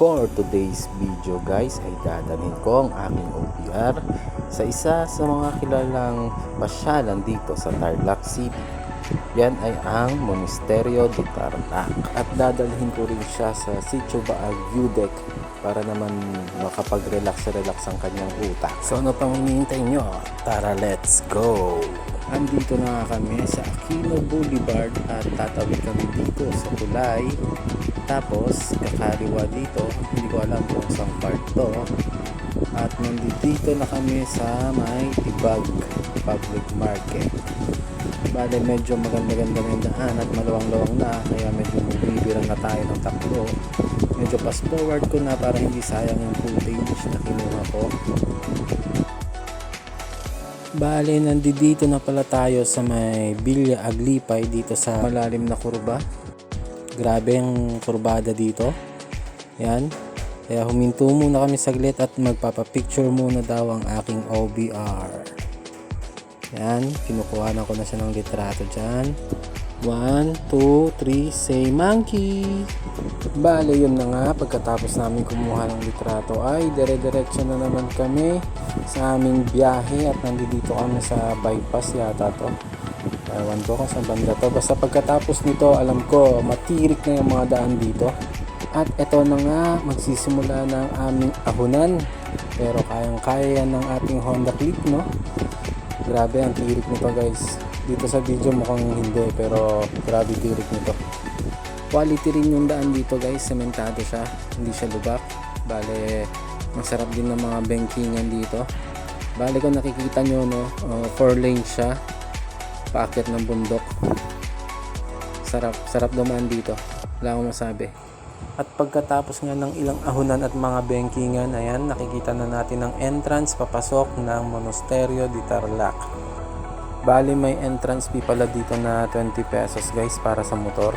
For today's video guys ay dadalhin ko ang aking OPR sa isa sa mga kilalang pasyalan dito sa Tarlac City. Yan ay ang Monasterio de Tarlac at dadalhin ko rin siya sa Sitio Baag View Deck para naman makapag-relax ang kanyang utak. So ano pang hinihintay nyo? Tara, let's go! Andito na kami sa Aquino Boulevard at tatawid kami dito sa Tulay. Tapos kakaliwa dito, hindi ko alam kung saan part to. At nandito na kami sa may Tibag Public Market. Bale medyo maganda-ganda na yung daan at maluwang-luwang na, kaya medyo bibirang na tayo ng takbo. Medyo fast forward ko na para hindi sayang yung footage na kinuha ko. Bale, nandito na pala tayo sa may Villa Aglipay dito sa malalim na kurba. Grabe ang kurbada dito. Yan. Kaya huminto muna kami saglit at magpapapicture muna daw ang aking OBR. Yan. Kinukuhanan ko na siya ng litrato dyan. 1, 2, 3, say monkey! Bale, yun na nga. Pagkatapos namin kumuha ng litrato ay dire-diretso na naman kami sa aming biyahe at nandito kami sa bypass yata to. Ewan ko kung saan banda to. Basta pagkatapos nito, alam ko matirik na yung mga daan dito. At eto na nga, magsisimula na ang aming ahunan. Pero kayang-kaya yan ng ating Honda Click, no? Grabe ang tirik nito guys. Dito sa video mukhang hindi, pero grabe tirik nito. Quality rin yung daan dito guys, sementado siya, hindi siya lubak. Bale, masarap din ng mga bankingan dito. Bale kung nakikita nyo, no, 4 lanes siya, paakyat ng bundok. Sarap dumaan dito, wala akong masabi. At pagkatapos nga ng ilang ahunan at mga bankingan, ayan, nakikita na natin ang entrance papasok ng Monasterio de Tarlac. Bali may entrance fee pala dito na 20 pesos guys para sa motor.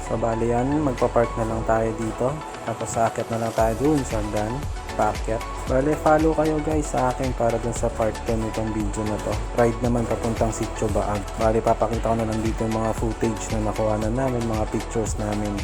So bali yan, magpa-park na lang tayo dito. Tapos aakyat na lang tayo dun sa hagdan, paakyat. Bali follow kayo guys sa akin para dun sa part 2 nitong video na to. Ride naman papuntang Sitio Baag. Bali papakita ko na lang dito yung mga footage na nakuha na namin, mga pictures namin.